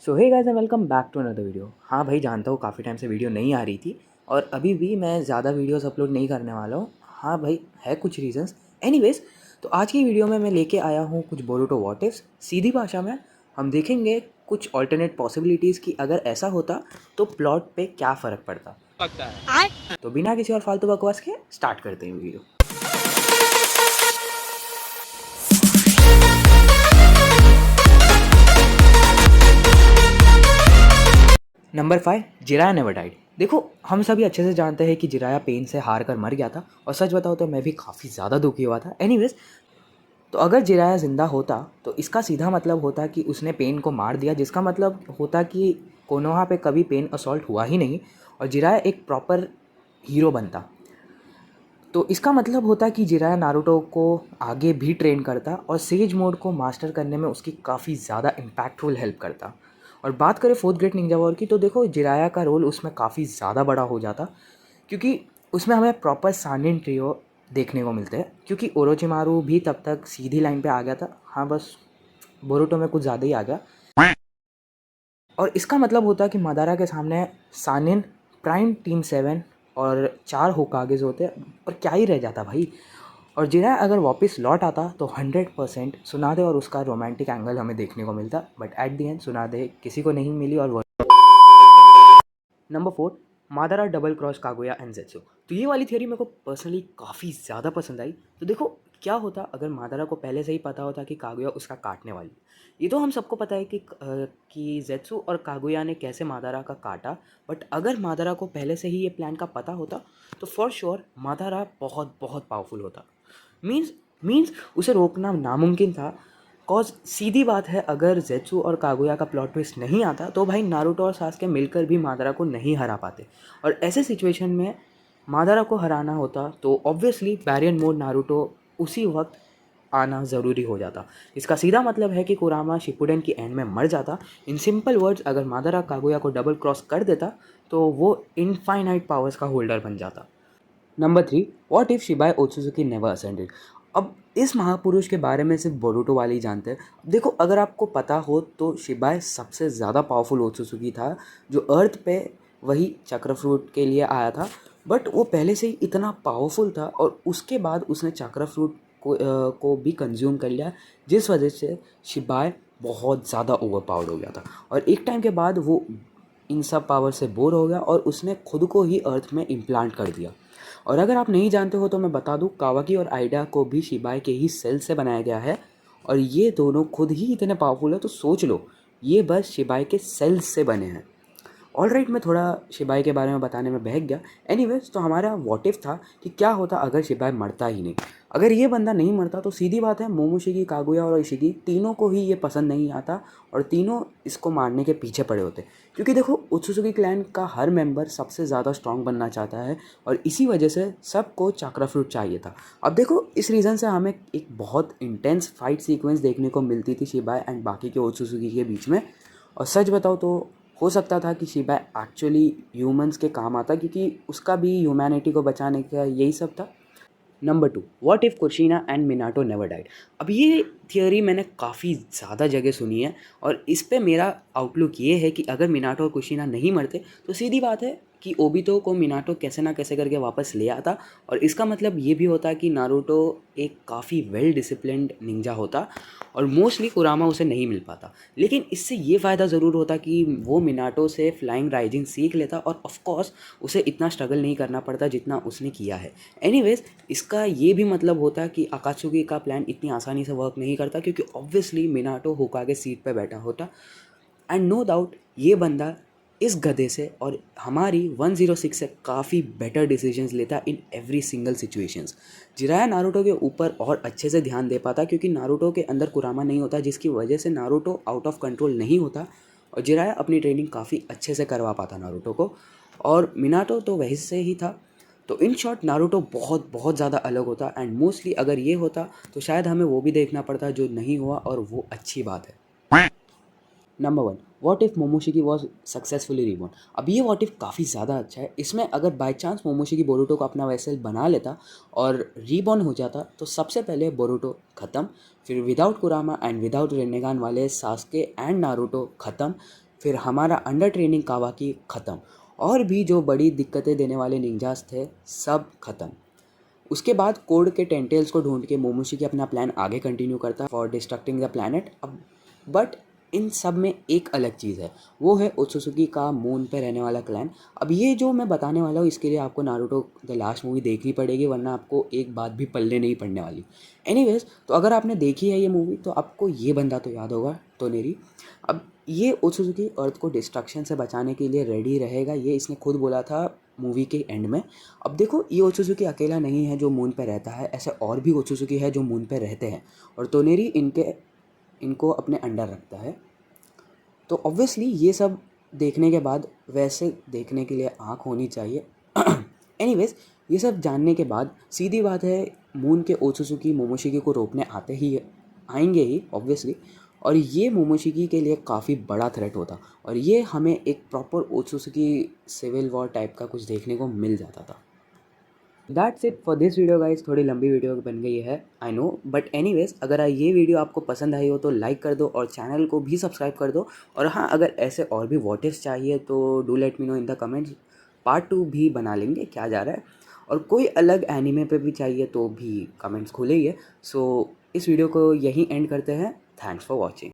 So hey guys and welcome back to another video. हाँ भाई, जानता हूँ काफ़ी टाइम से वीडियो नहीं आ रही थी और अभी भी मैं ज़्यादा वीडियोस अपलोड नहीं करने वाला हूँ। हाँ भाई, है कुछ रीजंस। एनीवेज, तो आज की वीडियो में मैं लेके आया हूँ कुछ बोरुटो व्हाट इफ्स। सीधी भाषा में हम देखेंगे कुछ ऑल्टरनेट पॉसिबिलिटीज़ कि अगर ऐसा होता तो प्लॉट पे क्या फ़र्क पड़ता। तो बिना किसी और फालतू बकवास के स्टार्ट करते हैं video. Number 5, Jiraiya never died. देखो, हम सभी अच्छे से जानते हैं कि जिराया पेन से हार कर मर गया था और सच बताओ तो मैं भी काफ़ी ज़्यादा दुखी हुआ था। एनीवेज, तो अगर जिराया ज़िंदा होता तो इसका सीधा मतलब होता कि उसने पेन को मार दिया, जिसका मतलब होता कि कोनोहा पे कभी पेन असॉल्ट हुआ ही नहीं और जिराया एक प्रॉपर हीरो बनता। तो इसका मतलब होता कि जिराया नारुतो को आगे भी ट्रेन करता और सेज मोड को मास्टर करने में उसकी काफ़ी ज़्यादा इम्पैक्टफुल हेल्प करता। और बात करें फोर्थ ग्रेट निंजा वॉर की, तो देखो जिराया का रोल उसमें काफ़ी ज़्यादा बड़ा हो जाता, क्योंकि उसमें हमें प्रॉपर सानिन ट्रियो देखने को मिलते हैं। क्योंकि ओरोचिमारू भी तब तक सीधी लाइन पे आ गया था। हाँ, बस बोरुटो में कुछ ज़्यादा ही आ गया। और इसका मतलब होता है कि मदारा के सामने सानिन, प्राइम टीम 7 और 4 होकागेस होते और क्या ही रह जाता भाई। और जिराया अगर वापस लौट आता तो 100% सुनादे और उसका रोमांटिक एंगल हमें देखने को मिलता, बट एट दी एंड सुनादे किसी को नहीं मिली और वो। Number 4, Madara double cross Kaguya and Zetsu. तो ये वाली थियोरी मेरे को पर्सनली काफ़ी ज़्यादा पसंद आई। तो देखो, क्या होता अगर मादारा को पहले से ही पता होता कि कागुया उसका काटने वाली। ये तो हम सबको पता है कि ज़ेत्सु और कागुया ने कैसे मादारा का काटा। बट अगर मादारा को पहले से ही ये प्लान का पता होता तो फॉर श्योर मादारा बहुत बहुत पावरफुल होता। मीन्स मीन्स उसे रोकना नामुमकिन था। कॉज सीधी बात है, अगर ज़ेत्सु और कागुया का प्लॉट ट्विस्ट नहीं आता तो भाई नारुतो और सास्के मिलकर भी मादारा को नहीं हरा पाते। और ऐसे सिचुएशन में मादारा को हराना होता तो ऑब्वियसली बैरियन मोड नारुतो उसी वक्त आना ज़रूरी हो जाता। इसका सीधा मतलब है कि कुरामा शिपुडेन की एंड में मर जाता। इन सिंपल वर्ड्स, अगर मादारा कागुया को डबल क्रॉस कर देता तो वो इनफाइनाइट पावर्स का होल्डर बन जाता। Number 3, what if Shibai Otsutsuki never ascended. अब इस महापुरुष के बारे में सिर्फ बोरुटो वाले ही जानते हैं। देखो, अगर आपको पता हो तो शिबाई सबसे ज़्यादा पावरफुल ओत्सुजुकी था जो अर्थ पे वही चक्र फ्रूट के लिए आया था। बट वो पहले से ही इतना पावरफुल था और उसके बाद उसने चक्र फ्रूट को भी कंज्यूम कर लिया, जिस वजह से शिबाई बहुत ज़्यादा ओवर पावर्ड हो गया था। और एक टाइम के बाद वो इन सब पावर से बोर हो गया और उसने खुद को ही अर्थ में इम्प्लांट कर दिया। और अगर आप नहीं जानते हो तो मैं बता दूं, कावाकी और आइडा को भी शिबाई के ही सेल से बनाया गया है और ये दोनों खुद ही इतने पावरफुल है, तो सोच लो ये बस शिबाई के सेल्स से बने हैं। ऑलराइट, मैं थोड़ा शिबाई के बारे में बताने में बहक गया। एनीवेज, तो हमारा व्हाट इफ था कि क्या होता अगर शिबाई मरता ही नहीं। अगर ये बंदा नहीं मरता तो सीधी बात है, मोमोशिगी, कागुया और इशिगी तीनों को ही ये पसंद नहीं आता और तीनों इसको मारने के पीछे पड़े होते। क्योंकि देखो, ओत्सुजुकी क्लैन का हर मेंबर सबसे ज़्यादा स्ट्रांग बनना चाहता है और इसी वजह से सबको चक्रा फ्रूट चाहिए था। अब देखो, इस रीज़न से हमें एक बहुत इंटेंस फाइट सीक्वेंस देखने को मिलती थी शिबाई एंड बाकी के ओत्सुजुकी के बीच में। और सच बताओ तो हो सकता था कि शिबाई एक्चुअली ह्यूमंस के काम आता, क्योंकि उसका भी ह्यूमैनिटी को बचाने का यही सब था। Number 2, what if कुशिना and Minato never died. अब ये थियोरी मैंने काफ़ी ज़्यादा जगह सुनी है और इस पे मेरा आउटलुक ये है कि अगर मिनाटो और कुशिना नहीं मरते तो सीधी बात है कि ओबितो को मिनाटो कैसे ना कैसे करके वापस ले आता। और इसका मतलब ये भी होता कि नारुतो एक काफ़ी वेल डिसिप्लिन्ड निंजा होता और मोस्टली कुरामा उसे नहीं मिल पाता। लेकिन इससे ये फ़ायदा ज़रूर होता कि वो मिनाटो से फ्लाइंग राइजिंग सीख लेता और ऑफकोर्स उसे इतना स्ट्रगल नहीं करना पड़ता जितना उसने किया है। एनीवेज, इसका ये भी मतलब होता कि अकात्सुकी का प्लान इतनी आसानी से वर्क नहीं करता, क्योंकि ऑब्वियसली मिनाटो होकागे सीट पे बैठा होता एंड नो डाउट ये बंदा इस गधे से और हमारी 106 से काफ़ी बेटर डिसीजंस लेता in every single situations. Jiraiya Naruto के ऊपर और अच्छे से ध्यान दे पाता, क्योंकि नारुतो के अंदर कुरामा नहीं होता, जिसकी वजह से नारुतो आउट ऑफ कंट्रोल नहीं होता और जिराया अपनी ट्रेनिंग काफ़ी अच्छे से करवा पाता नारुतो को। और मिनाटो तो वैसे ही था। तो इन शॉर्ट नारुतो बहुत बहुत ज़्यादा अलग होता एंड मोस्टली अगर ये होता तो शायद हमें वो भी देखना पड़ता जो नहीं हुआ, और वो अच्छी बात है। Number 1, what if Momoshiki was successfully reborn. अब ये व्हाट इफ़ काफ़ी ज़्यादा अच्छा है। इसमें अगर बाई चांस मोमोशिकी बोरुटो को अपना वेसल बना लेता और रीबॉर्न हो जाता तो सबसे पहले बोरुटो ख़त्म, फिर विदाउट कुरामा एंड विदाउट रेनेगान वाले सास्के एंड नारुतो ख़त्म, फिर हमारा अंडर ट्रेनिंग कावाकी ख़त्म, और भी जो बड़ी दिक्कतें देने वाले निंजास थे सब ख़त्म। उसके बाद कोड के टेंटेल्स को ढूंढ के मोमोशिकी अपना प्लान आगे कंटिन्यू करता है फॉर डिस्ट्रक्टिंग द प्लानट। अब बट इन सब में एक अलग चीज़ है, वो है ओत्सुजुकी का मून पे रहने वाला क्लैन। अब ये जो मैं बताने वाला हूँ इसके लिए आपको नारुतो द लास्ट मूवी देखनी पड़ेगी, वरना आपको एक बात भी पल्ले नहीं पड़ने वाली। एनीवेज, तो अगर आपने देखी है ये मूवी तो आपको ये बंदा तो याद होगा, टोनेरी। अब ये ओत्सुजुकी अर्थ को डिस्ट्रक्शन से बचाने के लिए रेडी रहेगा, ये इसने खुद बोला था मूवी के एंड में। अब देखो, ये ओत्सुजुकी अकेला नहीं है जो मून पे रहता है, ऐसे और भी ओत्सुजुकी है जो मून पे रहते हैं, और टोनेरी इनको अपने अंडर रखता है। तो ऑब्वियसली ये सब देखने के बाद वैसे देखने के लिए आँख होनी चाहिए। एनीवेज, ये सब जानने के बाद सीधी बात है, मून के ओत्सुजुकी मोमोशिकी को रोकने आएंगे ही ऑब्वियसली, और ये मोमोशिकी के लिए काफ़ी बड़ा थ्रेट होता, और ये हमें एक प्रॉपर ओत्सुजुकी सिविल वॉर टाइप का कुछ देखने को मिल जाता था। That's it for this video guys. थोड़ी लंबी वीडियो बन गई है, आई नो, बट एनीवेज, अगर ये वीडियो आपको पसंद आई हो तो लाइक कर दो और चैनल को भी सब्सक्राइब कर दो। और हाँ, अगर ऐसे और भी व्हाट इफ चाहिए तो do let me know in the comments, part 2 भी बना लेंगे, क्या जा रहा है। और कोई अलग एनिमे पे भी चाहिए तो भी कमेंट्स खुले ही है। सो इस वीडियो को यहीं एंड करते हैं। Thanks for watching.